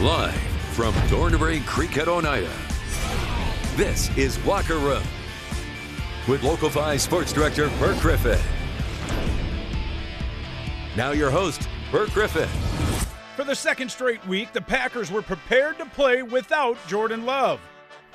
Live from Thornbury Creek at Oneida, this is Locker Room with Local 5 Sports Director Bert Griffin. Now your host, Bert Griffin. For the second straight week, the Packers were prepared to play without Jordan Love.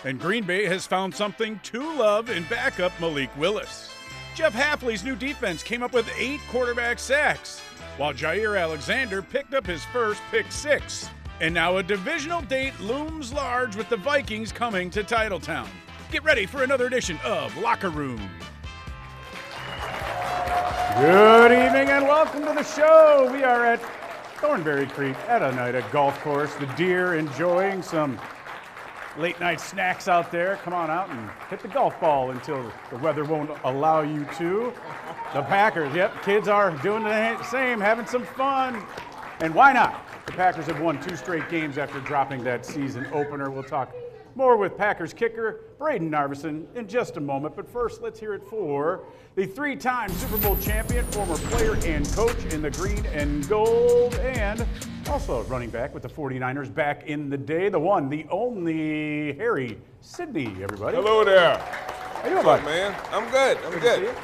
And Green Bay has found something to love in backup Malik Willis. Jeff Hafley's new defense came up with 8 quarterback sacks, while Jair Alexander picked up his first pick 6. And now a divisional date looms large with the Vikings coming to Titletown. Get ready for another edition of Locker Room. Good evening and welcome to the show. We are at Thornbury Creek at Oneida Golf Course. The deer enjoying some late night snacks out there. Come on out and hit the golf ball until the weather won't allow you to. The Packers, yep, kids are doing the same, having some fun. And why not? The Packers have won 2 straight games after dropping that season opener. We'll talk more with Packers kicker Braden Narveson in just a moment. But first, let's hear it for the 3-time Super Bowl champion, former player and coach in the green and gold, and also running back with the 49ers back in the day, the one, the only Harry Sidney, everybody. Hello there. How you doing, bud? Man? I'm good. I'm good.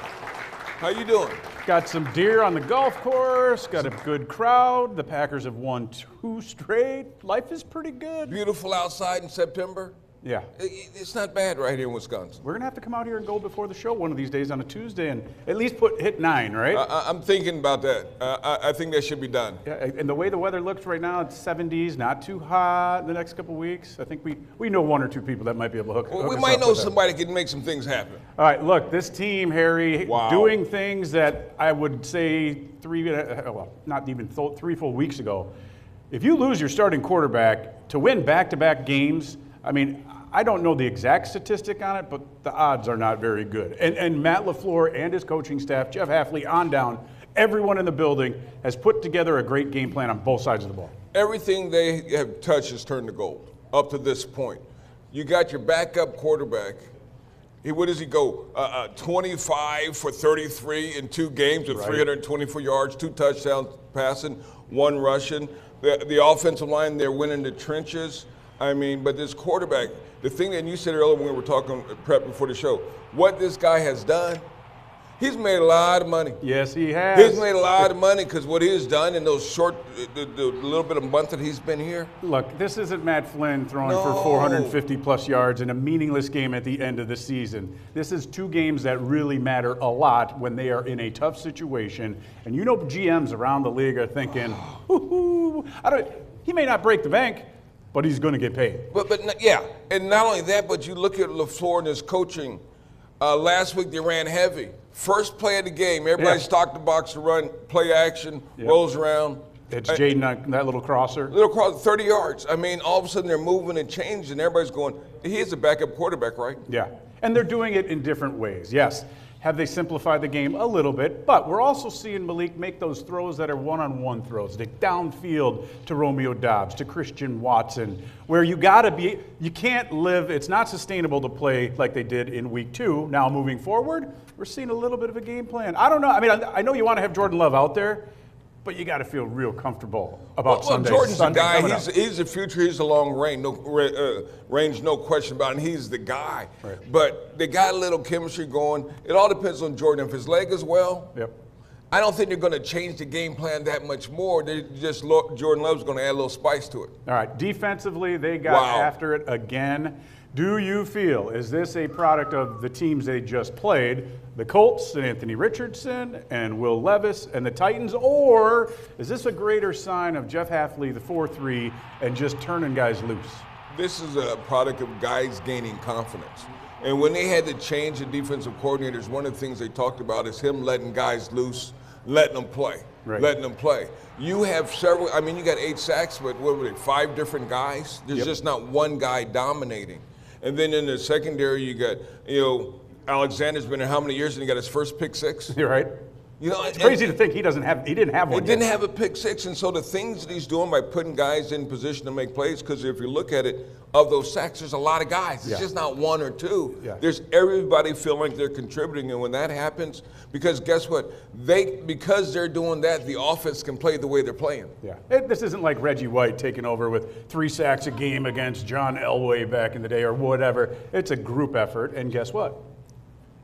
How you doing? Got some deer on the golf course, got a good crowd. The Packers have won 2 straight. Life is pretty good. Beautiful outside in September. Yeah. It's not bad right here in Wisconsin. We're going to have to come out here and go before the show one of these days on a Tuesday and at least hit 9, right? I'm thinking about that. I think that should be done. Yeah, and the way the weather looks right now, it's 70s, not too hot in the next couple of weeks. I think we know 1 or 2 people that might be able to hook we us might up know with somebody that can make some things happen. All right, look, this team, Harry, Wow. doing things that I would say 3 full weeks ago. If you lose your starting quarterback to win back-to-back games, I mean, I don't know the exact statistic on it, but the odds are not very good. And Matt LaFleur and his coaching staff, Jeff Hafley on down, everyone in the building has put together a great game plan on both sides of the ball. Everything they have touched has turned to gold up to this point. You got your backup quarterback. What does he go? 25 for 33 in 2 games with 324 yards, 2 touchdowns passing, 1 rushing. The offensive line, they're winning the trenches. I mean, but this quarterback, the thing that you said earlier when we were talking prep before the show, what this guy has done, he's made a lot of money. Yes, he has. He's made a lot of money because what he's done in those the little bit of month that he's been here. Look, this isn't Matt Flynn throwing for 450-plus yards in a meaningless game at the end of the season. This is 2 games that really matter a lot when they are in a tough situation. And you know GMs around the league are thinking, he may not break the bank, but he's going to get paid. But yeah, and not only that, but you look at LaFleur and his coaching. Last week they ran heavy. First play of the game, everybody stocked the box to run, play action, rolls around. It's Jaden, that little crosser. 30 yards. I mean, all of a sudden they're moving and changing, and everybody's going, he is a backup quarterback, right? Yeah, and they're doing it in different ways, yes. Have they simplified the game a little bit? But we're also seeing Malik make those throws that are one-on-one throws, the downfield to Romeo Doubs, to Christian Watson, where you can't live, it's not sustainable to play like they did in week 2. Now moving forward, we're seeing a little bit of a game plan. I don't know, I mean, I know you want to have Jordan Love out there, but you got to feel real comfortable about Sunday. Jordan's the guy. He's the future. He's the long range, no question about it. And he's the guy. Right. But they got a little chemistry going. It all depends on Jordan. If his leg is well, I don't think they're going to change the game plan that much more. Jordan Love's going to add a little spice to it. All right. Defensively, they got after it again. Do you feel, is this a product of the teams they just played, the Colts and Anthony Richardson and Will Levis and the Titans, or is this a greater sign of Jeff Hafley, the 4-3, and just turning guys loose? This is a product of guys gaining confidence. And when they had to change the defensive coordinators, one of the things they talked about is him letting guys loose, letting them play. Letting them play. You have several, I mean, you got 8 sacks, but what were they, 5 different guys? There's just not one guy dominating. And then in the secondary, you got, Alexander's been in how many years and he got his first pick 6? You're right. You know, It's crazy to think he didn't have one. He didn't have a pick six, and so the things that he's doing by putting guys in position to make plays, because if you look at it, of those sacks, there's a lot of guys. It's just not one or two. Yeah. There's everybody feeling like they're contributing, and when that happens, because guess what? Because they're doing that, the offense can play the way they're playing. Yeah, this isn't like Reggie White taking over with 3 sacks a game against John Elway back in the day or whatever. It's a group effort, and guess what?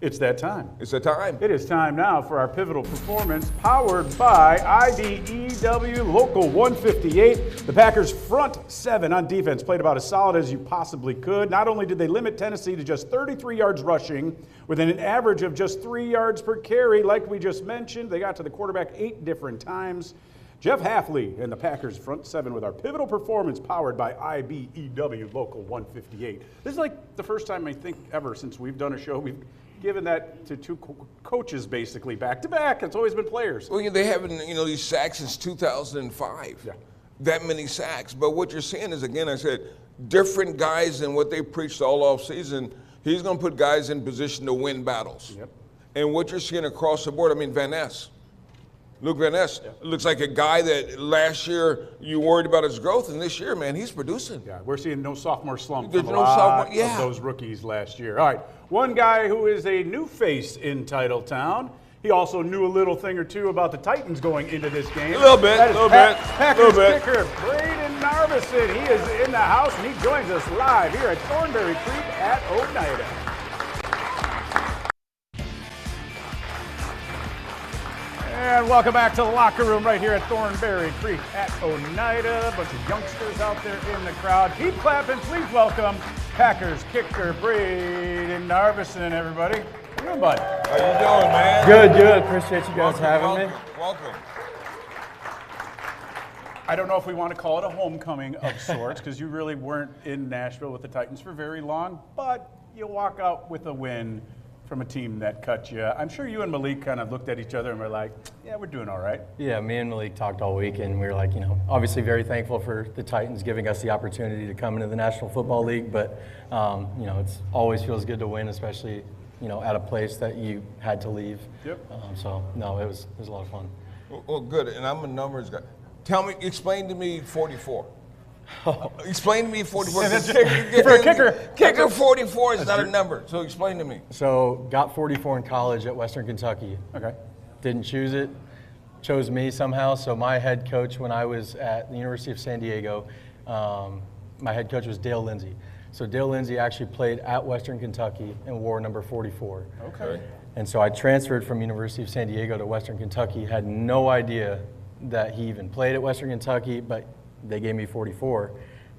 It's that time. It's a time. It is time now for our pivotal performance powered by IBEW Local 158. The Packers' front 7 on defense played about as solid as you possibly could. Not only did they limit Tennessee to just 33 yards rushing, with an average of just 3 yards per carry, like we just mentioned, they got to the quarterback 8 different times. Jeff Halfley and the Packers' front 7 with our pivotal performance powered by IBEW Local 158. This is like the first time I think ever since we've done a show we've given that to 2 coaches basically back to back. It's always been players. Well, they haven't, these sacks since 2005. Yeah. That many sacks. But what you're seeing is, again, I said, different guys than what they preached all off season. He's going to put guys in position to win battles. Yep. And what you're seeing across the board, Van Ness. Luke Van Ness looks like a guy that last year you worried about his growth, and this year, man, he's producing. Yeah, we're seeing no sophomore slump There's from a no lot sophomore- of those rookies last year. All right, one guy who is a new face in Titletown. He also knew a little thing or two about the Titans going into this game. A little bit, That is little bit, Packers little bit. kicker Braden Narvison. He is in the house, and he joins us live here at Thornberry Creek at Oneida. And welcome back to the locker room right here at Thornberry Creek at Oneida. A bunch of youngsters out there in the crowd. Keep clapping. Please welcome Packers kicker Braden Narvison, everybody. How you doing, bud? How you doing, man? Good. Appreciate you guys having me. Welcome. I don't know if we want to call it a homecoming of sorts because you really weren't in Nashville with the Titans for very long, but you walk out with a win from a team that cut you. I'm sure you and Malik kind of looked at each other and were like, yeah, we're doing all right. Yeah, me and Malik talked all week, and we were like, obviously very thankful for the Titans giving us the opportunity to come into the National Football League, but, it's always feels good to win, especially, at a place that you had to leave. Yep. No, it was a lot of fun. Well, good. And I'm a numbers guy. Explain to me 44. Explain to me 44. For a kicker. Kicker 44 is not a number. So explain to me. So got 44 in college at Western Kentucky. Okay. Didn't choose it. Chose me somehow. So my head coach when I was at the University of San Diego, my head coach was Dale Lindsey. So Dale Lindsey actually played at Western Kentucky and wore number 44. Okay. And so I transferred from University of San Diego to Western Kentucky, had no idea that he even played at Western Kentucky, but they gave me 44.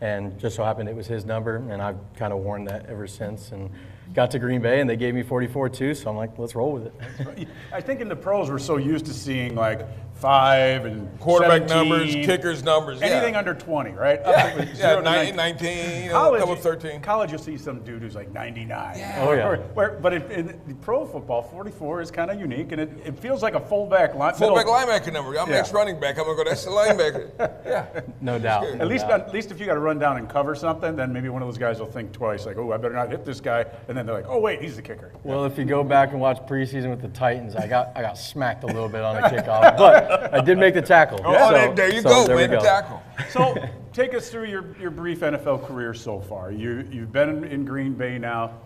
And just so happened it was his number, and I've kind of worn that ever since. And got to Green Bay, and they gave me 44 too, so I'm like, let's roll with it. I think in the pros we're so used to seeing like 5 and Quarterback 17, numbers, kickers numbers. anything under 20, right? Yeah, 19, a couple 13. College, you'll see some dude who's like 99. Oh, yeah. But in pro football, 44 is kind of unique, and it feels like a fullback Linebacker number. I'm next running back. I'm going to go, that's the linebacker. Yeah. No doubt. At least if you got to run down and cover something, then maybe one of those guys will think twice, like, oh, I better not hit this guy. And then they're like, oh, wait, he's the kicker. Well, if you go back and watch preseason with the Titans, I got smacked a little bit on the kickoff, but I did make the tackle. There you go, there we made the go. tackle. So take us through your brief NFL career so far. You've been in Green Bay now.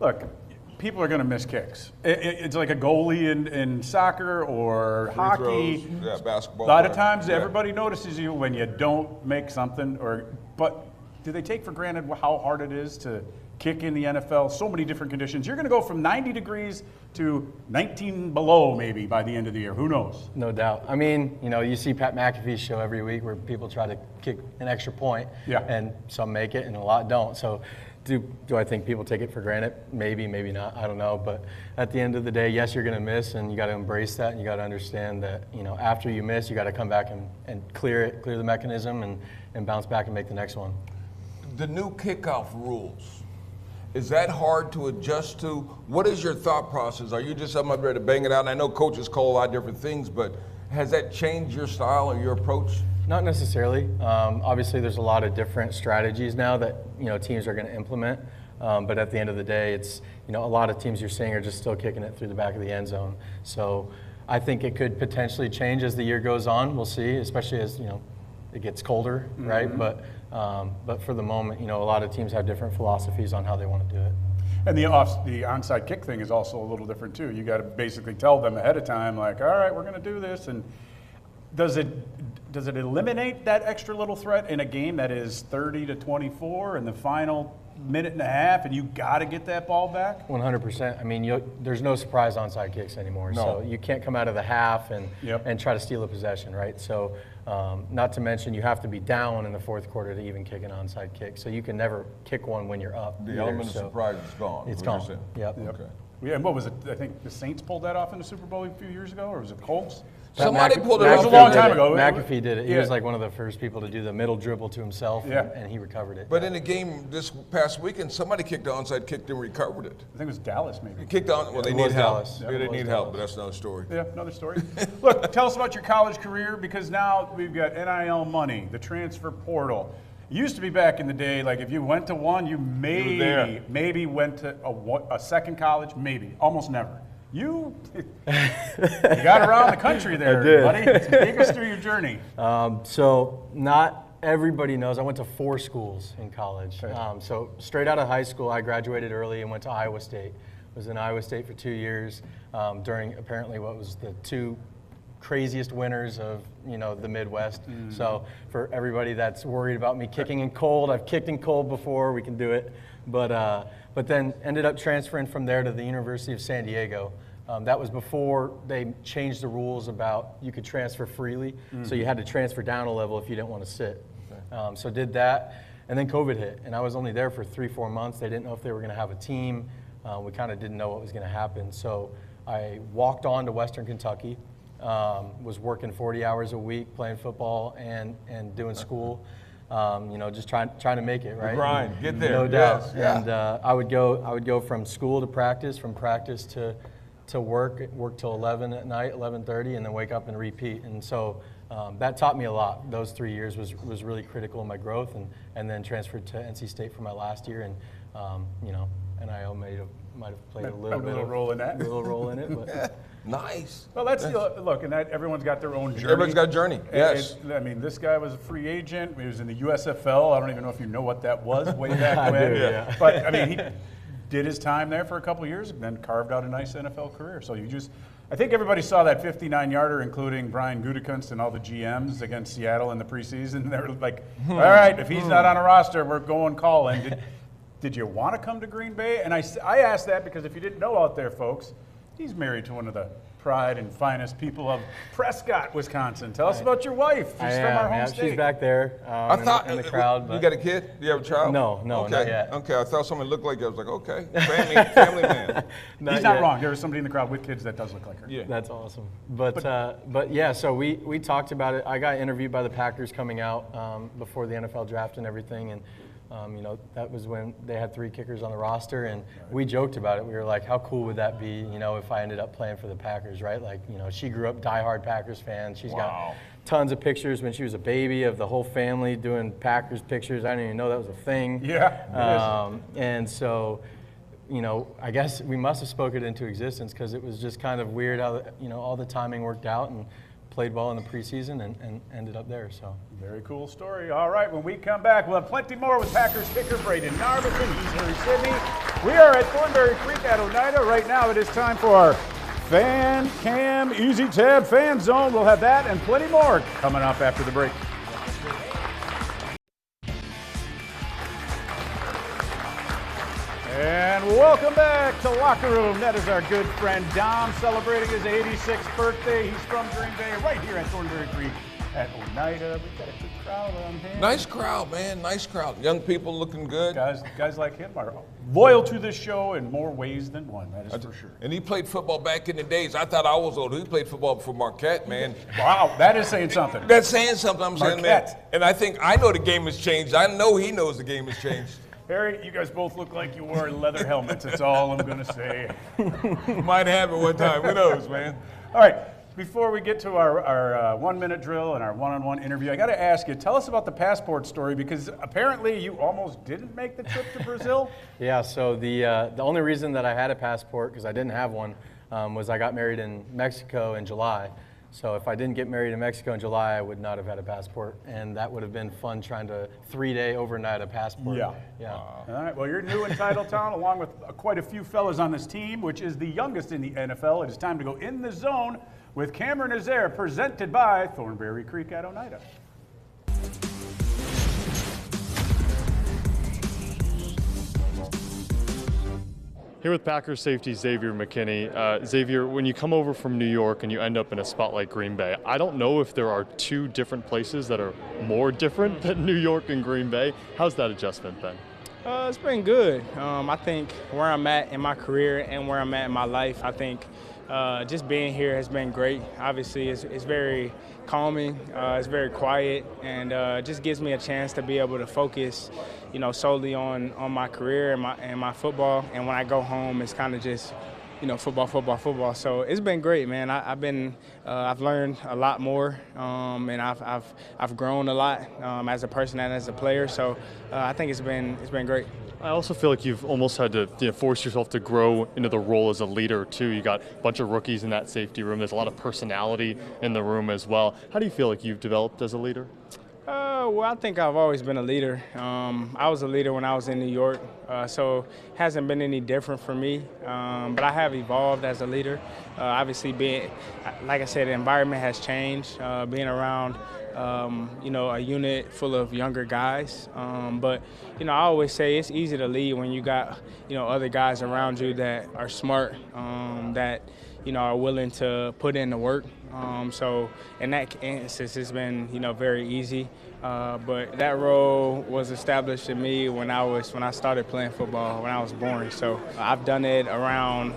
Look, people are going to miss kicks. It's like a goalie in soccer or hockey. Throws, yeah, basketball. A lot of times everybody notices you when you don't make something. But do they take for granted how hard it is to kick in the NFL? So many different conditions. You're going to go from 90 degrees to 19 below maybe by the end of the year. Who knows? No doubt. I mean, you see Pat McAfee's show every week where people try to kick an extra point, and some make it and a lot don't. So do I think people take it for granted? Maybe, maybe not. I don't know. But at the end of the day, yes, you're going to miss, and you got to embrace that, and you got to understand that, after you miss, you got to come back and clear the mechanism and bounce back and make the next one. The new kickoff rules. Is that hard to adjust to? What is your thought process? Are you just up ready to bang it out? And I know coaches call a lot of different things, but has that changed your style or your approach? Not necessarily. Obviously, there's a lot of different strategies now that teams are going to implement. But at the end of the day, it's a lot of teams you're seeing are just still kicking it through the back of the end zone. So I think it could potentially change as the year goes on. We'll see, especially as it gets colder, right? But for the moment, a lot of teams have different philosophies on how they want to do it. And the onside kick thing is also a little different too. You got to basically tell them ahead of time, like, all right, we're going to do this. And does it eliminate that extra little threat in a game that is 30-24 in the final minute and a half, and you got to get that ball back? 100%. I mean, there's no surprise onside kicks anymore. No. So you can't come out of the half and try to steal a possession, right? So not to mention you have to be down in the fourth quarter to even kick an onside kick. So you can never kick one when you're up. The element of surprise is gone. It's gone. Yep. Okay. Yeah, and what was it? I think the Saints pulled that off in the Super Bowl a few years ago, or was it Colts? Somebody pulled it It off. was a long time ago. McAfee did it. He Yeah. was like one of the first people to do the middle dribble to himself, and he recovered it. But in the game this past weekend, somebody kicked the onside kick and recovered it. I think it was Dallas, maybe. He kicked on. Well, they It need was help. Dallas. Yeah, Yeah, they it was need help, Dallas. but that's another story. Yeah, another story. Look, tell us about your college career, because now we've got NIL money, the transfer portal. It used to be back in the day, like if you went to one, you maybe went to a second college, maybe, almost never. You got around the country there, buddy. Take us through your journey. So not everybody knows I went to 4 schools in college. So straight out of high school, I graduated early and went to Iowa State. Was in Iowa State for 2 years during apparently what was the 2 craziest winters of the Midwest. So for everybody that's worried about me kicking in cold, I've kicked in cold before. We can do it, but then ended up transferring from there to the University of San Diego. That was before they changed the rules about you could transfer freely, so you had to transfer down a level if you didn't want to sit. So did that, and then COVID hit, and I was only there for 3-4 months. They didn't know if they were going to have a team. We kind of didn't know what was going to happen. So I walked on to Western Kentucky, was working 40 hours a week, playing football and doing school. Just trying to make it, right? Grind, get there. No doubt. Yes, yeah. And I would go from school to practice, from practice to work till 11 at night, 11:30, and then wake up and repeat. And so that taught me a lot. Those 3 years was really critical in my growth, and then transferred to NC State for my last year, and NIL might have played a little role in that. A little role in it, but. Nice. Well, look, and everyone's got their own journey. Everybody's got a journey. Yes. I mean, this guy was a free agent. He was in the USFL. I don't even know if you know what that was way back when. do, yeah. But I mean, he did his time there for a couple of years, and then carved out a nice NFL career. So I think everybody saw that 59-yarder, including Brian Gutekunst and all the GMs against Seattle in the preseason. And they were like, all right, if he's not on a roster, we're going calling. Did you want to come to Green Bay? And I asked that because if you didn't know out there, folks, he's married to one of the pride and finest people of Prescott, Wisconsin. Tell us about your wife. She's from our home state. She's back there I thought in the crowd. You But got a kid? Do you have a child? No, okay. not yet. Okay, I thought somebody looked like you. I was like, okay, family man. He's not wrong. There was somebody in the crowd with kids that does look like her. Yeah. That's awesome. But yeah, so we talked about it. I got interviewed by the Packers coming out before the NFL draft and everything, and that was when they had 3 kickers on the roster, and we joked about it. We were like, how cool would that be, if I ended up playing for the Packers, right? Like, she grew up diehard Packers fan. She's got tons of pictures when she was a baby of the whole family doing Packers pictures. I didn't even know that was a thing. Yeah. And so, I guess we must have spoken it into existence because it was just kind of weird how, all the timing worked out, and played well in the preseason and ended up there. So very cool story. All right, when we come back, we'll have plenty more with Packers kicker Braden Narvison. He's Harry Sidney. We are at Thornberry Creek at Oneida. Right now it is time for our Fan Cam Easy Tab Fan Zone. We'll have that and plenty more coming up after the break. And welcome back to Locker Room. That is our good friend Dom celebrating his 86th birthday. He's from Green Bay, right here at Thornberry Creek at Oneida. We've got a good crowd on hand. Nice crowd, man. Nice crowd. Young people looking good. Guys like him are loyal to this show in more ways than one. That is for sure. And he played football back in the days. I thought I was old. He played football for Marquette, man. Wow, that is saying something. That's saying something. I'm saying, man. Marquette. And I know the game has changed. I know he knows the game has changed. Harry, you guys both look like you wore leather helmets. That's all I'm going to say. Might have it one time. Who knows, man? All right. Before we get to our 1-minute drill and our one-on-one interview, I got to ask you, tell us about the passport story, because apparently you almost didn't make the trip to Brazil. Yeah, so the only reason that I had a passport, because I didn't have one, was I got married in Mexico in July. So if I didn't get married in Mexico in July, I would not have had a passport, and that would have been fun trying to 3-day overnight a passport. Yeah. Wow. All right, well, you're new in Titletown, along with quite a few fellas on this team, which is the youngest in the NFL. It is time to go in the zone with Cameron Nazaire, presented by Thornberry Creek at Oneida. Here with Packers safety Xavier McKinney. Xavier, when you come over from New York and you end up in a spot like Green Bay, I don't know if there are two different places that are more different than New York and Green Bay. How's that adjustment been? It's been good. I think where I'm at in my career and where I'm at in my life, I think just being here has been great. Obviously, it's very calming, it's very quiet, and just gives me a chance to be able to focus, solely on my career and my football. And when I go home, it's kind of just, football. So it's been great, man. I've learned a lot more, and I've grown a lot as a person and as a player. So I think it's been great. I also feel like you've almost had to force yourself to grow into the role as a leader, too. You got a bunch of rookies in that safety room. There's a lot of personality in the room as well. How do you feel like you've developed as a leader? Well, I think I've always been a leader. I was a leader when I was in New York, so it hasn't been any different for me. But I have evolved as a leader. Obviously, like I said, the environment has changed, being around a unit full of younger guys. But I always say it's easy to lead when you got, other guys around you that are smart, that, are willing to put in the work. So in that instance, it's been, very easy. But that role was established in me when I started playing football, when I was born. So I've done it around,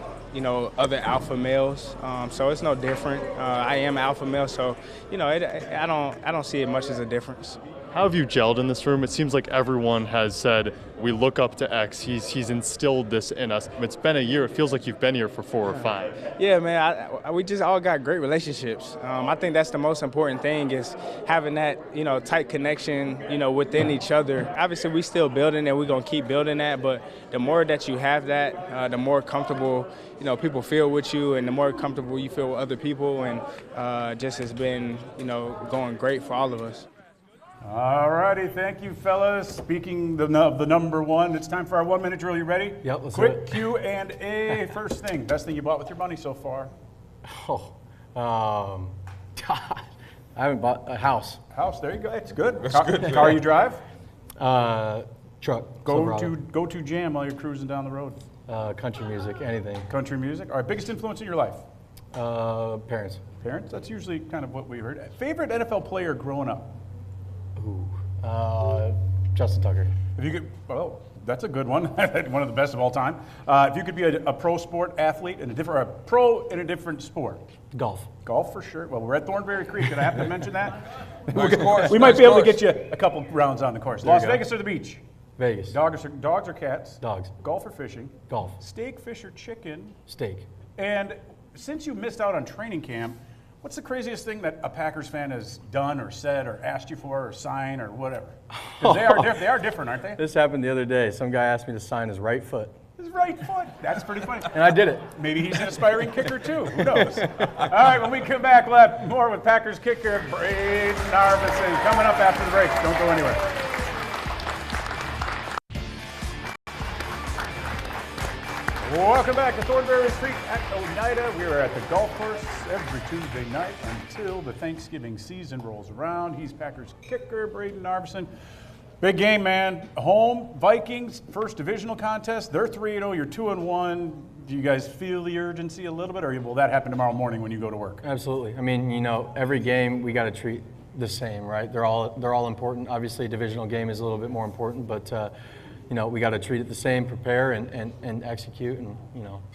other alpha males. So it's no different. I am an alpha male, so, I don't see it much as a difference. How have you gelled in this room? It seems like everyone has said, we look up to X. He's instilled this in us. It's been a year. It feels like you've been here for 4 or 5. Yeah, man. We just all got great relationships. I think that's the most important thing is having that, tight connection, within each other. Obviously, we still building and we're going to keep building that. But the more that you have that, the more comfortable, people feel with you and the more comfortable you feel with other people. And just has been, going great for all of us. All righty, thank you, fellas. Speaking of the number one, it's time for our 1 minute drill. You ready? Yep, let's Quick do it. Q&A. First thing, best thing you bought with your money so far? God, I haven't bought a house. House, there you go. It's good. That's good. Car you drive? Truck. Go to jam while you're cruising down the road. Country music, anything. Country music. All right, biggest influence in your life? Parents. Parents. That's usually kind of what we heard. Favorite NFL player growing up? Justin Tucker. If you could, well, that's a good one. One of the best of all time. If you could be a pro sport athlete and a pro in a different sport. Golf. Golf for sure. Well, we're at Thornberry Creek. Did I have to mention that? Nice course, we might nice be able to course. get you a couple rounds on the course. There Las you go. Vegas or the beach? Vegas. Dogs or cats? Dogs. Golf or fishing? Golf. Steak, fish, or chicken? Steak. And since you missed out on training camp, what's the craziest thing that a Packers fan has done or said or asked you for or signed or whatever? 'Cause they are different, aren't they? This happened the other day. Some guy asked me to sign his right foot, His right foot. That's pretty funny. and I did it. Maybe he's an aspiring kicker too. Who knows? All right, when we come back, we'll have more with Packers kicker Braden Narvison coming up after the break. Don't go anywhere. Welcome back to Thornberry Creek at Oneida. We are at the golf course every Tuesday night until the Thanksgiving season rolls around. He's Packers kicker Braden Narvison. Big game, man. Home, Vikings, first divisional contest. They're 3-0, you're 2-1. Do you guys feel the urgency a little bit, or will that happen tomorrow morning when you go to work? Absolutely. I mean, every game we got to treat the same, right? They're all important. Obviously, a divisional game is a little bit more important, but we got to treat it the same, prepare and execute, and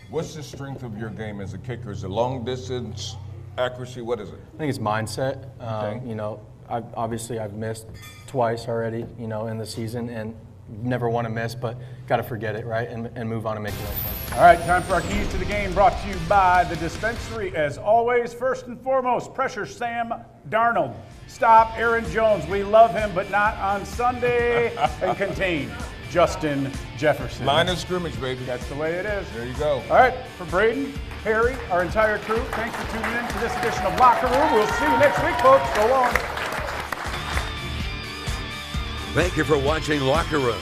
What's the strength of your game as a kicker? Is it long distance, accuracy? What is it? I think it's mindset. Okay. I've missed twice already, in the season, and never want to miss, but got to forget it, right, and move on and make the next one. All right, time for our keys to the game, brought to you by the dispensary. As always, first and foremost, pressure Sam Darnold. Stop Aaron Jones. We love him, but not on Sunday. And contain Justin Jefferson. Line of scrimmage, baby. That's the way it is. There you go. All right, for Braden, Harry, our entire crew, thanks for tuning in to this edition of Locker Room. We'll see you next week, folks. So long. Thank you for watching Locker Room.